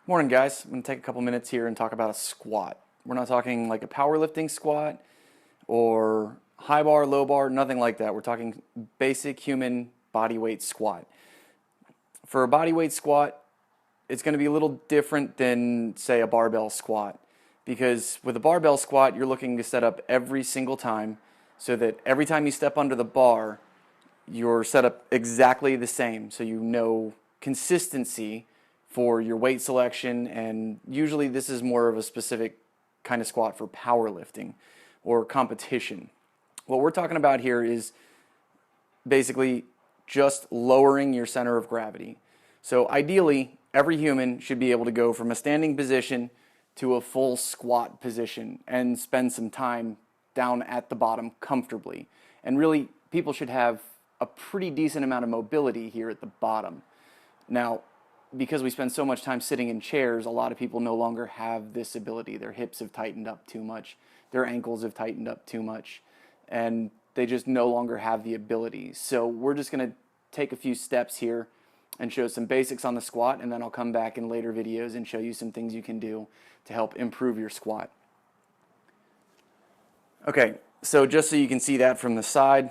Morning, guys. I'm going to take a couple minutes here and talk about a squat. We're not talking like a powerlifting squat or high bar, low bar, nothing like that. We're talking basic human body weight squat. For a body weight squat, it's going to be a little different than, say, a barbell squat, because with a barbell squat, you're looking to set up every single time so that every time you step under the bar, you're set up exactly the same, so you know consistency for your weight selection. And usually this is more of a specific kind of squat for powerlifting or competition. What we're talking about here is basically just lowering your center of gravity. So ideally, every human should be able to go from a standing position to a full squat position and spend some time down at the bottom comfortably. And really, people should have a pretty decent amount of mobility here at the bottom. Now, because we spend so much time sitting in chairs, a lot of people no longer have this ability. Their hips have tightened up too much, their ankles have tightened up too much, and they just no longer have the ability. So we're just going to take a few steps here and show some basics on the squat, and then I'll come back in later videos and show you some things you can do to help improve your squat. Okay, so just so you can see that from the side,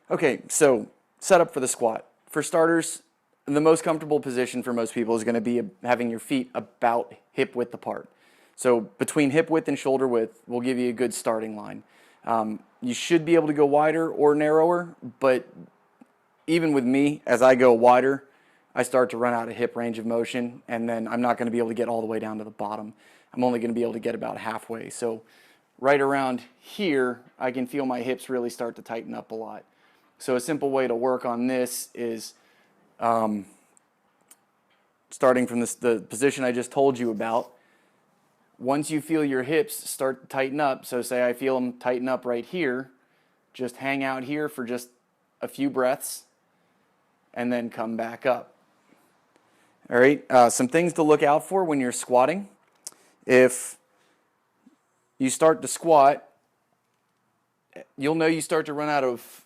okay, so setup for the squat. For starters, the most comfortable position for most people is going to be having your feet about hip width apart. So between hip width and shoulder width will give you a good starting line. You should be able to go wider or narrower, but even with me, as I go wider, I start to run out of hip range of motion, and then I'm not going to be able to get all the way down to the bottom. I'm only going to be able to get about halfway. So right around here, I can feel my hips really start to tighten up a lot. So a simple way to work on this is starting from the position I just told you about. Once you feel your hips start to tighten up, so say I feel them tighten up right here, just hang out here for just a few breaths and then come back up. All right, some things to look out for when you're squatting. If you start to squat, you'll know you start to run out of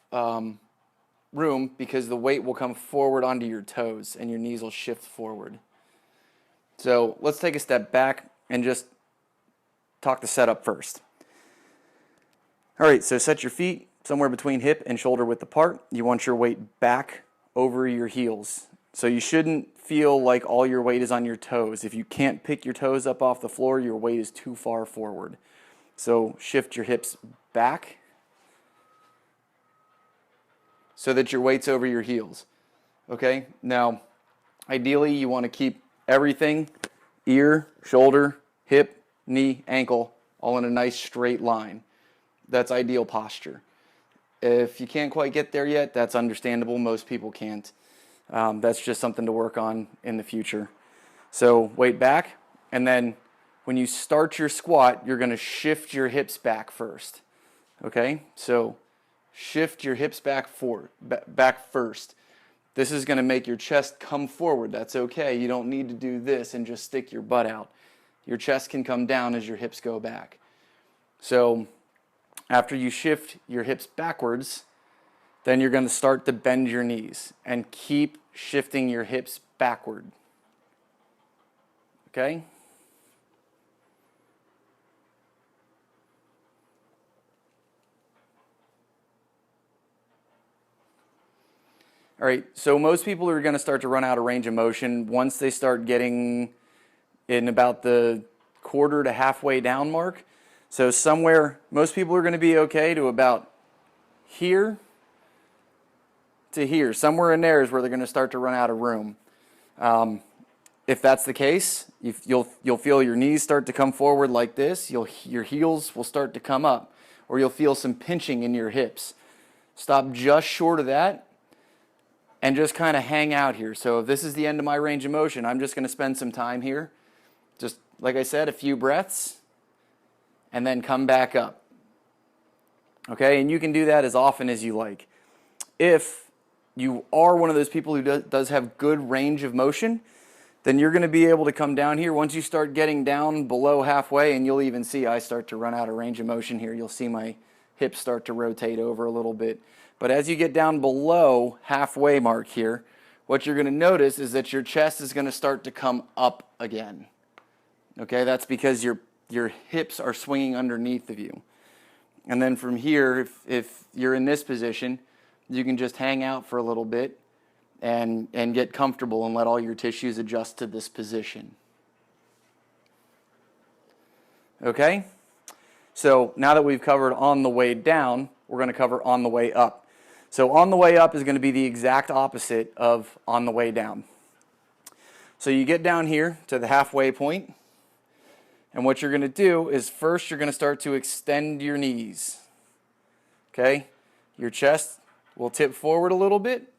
room because the weight will come forward onto your toes and your knees will shift forward. So let's take a step back and just talk the setup first. All right, so set your feet somewhere between hip and shoulder width apart. You want your weight back over your heels. So you shouldn't feel like all your weight is on your toes. If you can't pick your toes up off the floor, your weight is too far forward. So shift your hips back so that your weight's over your heels. Okay, now ideally you want to keep everything, ear, shoulder, hip, knee, ankle, all in a nice straight line. That's ideal posture. If you can't quite get there yet, that's understandable. Most people can't. That's just something to work on in the future. So weight back, and then when you start your squat, you're going to shift your hips back first. Okay, so shift your hips back first. This is going to make your chest come forward. That's okay. You don't need to do this and just stick your butt out. Your chest can come down as your hips go back. So after you shift your hips backwards, then you're going to start to bend your knees and keep shifting your hips backward. Okay? All right, so most people are going to start to run out of range of motion once they start getting in about the quarter to halfway down mark. So somewhere, most people are going to be okay to about here to here. Somewhere in there is where they're going to start to run out of room. If that's the case, you'll feel your knees start to come forward like this. Your heels will start to come up, or you'll feel some pinching in your hips. Stop just short of that and just kind of hang out here. So if this is the end of my range of motion, I'm just going to spend some time here. Just, like I said, a few breaths, and then come back up. Okay, and you can do that as often as you like. If you are one of those people who does have good range of motion, then you're going to be able to come down here. Once you start getting down below halfway, and you'll even see I start to run out of range of motion here. You'll see my hips start to rotate over a little bit. But as you get down below halfway mark here, what you're going to notice is that your chest is going to start to come up again. Okay, that's because your hips are swinging underneath of you. And then from here, if you're in this position, you can just hang out for a little bit and get comfortable and let all your tissues adjust to this position. Okay? So now that we've covered on the way down, we're going to cover on the way up. So on the way up is going to be the exact opposite of on the way down. So you get down here to the halfway point, and what you're going to do is first you're going to start to extend your knees. Okay? Your chest will tip forward a little bit.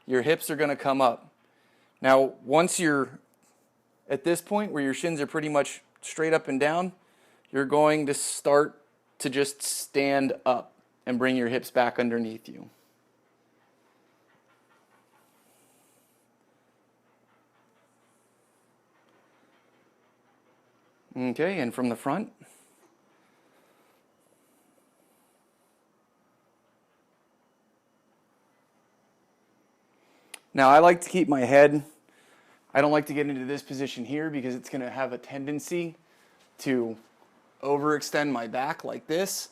Your hips are going to come up. Now, once you're at this point where your shins are pretty much straight up and down, you're going to start to just stand up and bring your hips back underneath you. Okay, and from the front. Now, I like to keep my head, I don't like to get into this position here because it's going to have a tendency to overextend my back like this.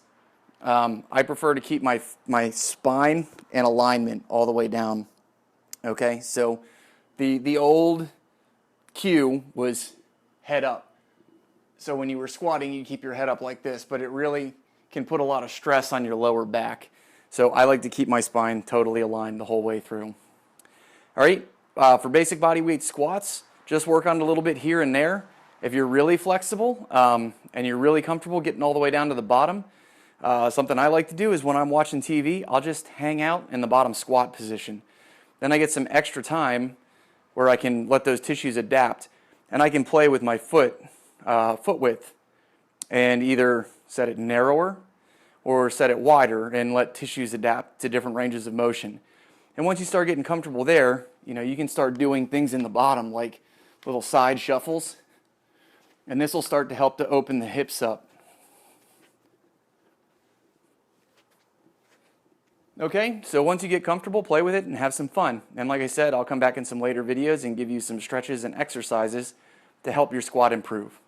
I prefer to keep my spine in alignment all the way down. Okay, so the old cue was head up. So when you were squatting, you keep your head up like this, but it really can put a lot of stress on your lower back. So I like to keep my spine totally aligned the whole way through. All right, for basic body weight squats, just work on it a little bit here and there. If you're really flexible and you're really comfortable getting all the way down to the bottom, something I like to do is when I'm watching TV, I'll just hang out in the bottom squat position. Then I get some extra time where I can let those tissues adapt, and I can play with my foot width and either set it narrower or set it wider and let tissues adapt to different ranges of motion. And once you start getting comfortable there, you can start doing things in the bottom like little side shuffles, and this will start to help to open the hips up. Okay, so once you get comfortable, play with it and have some fun. And like I said, I'll come back in some later videos and give you some stretches and exercises to help your squat improve.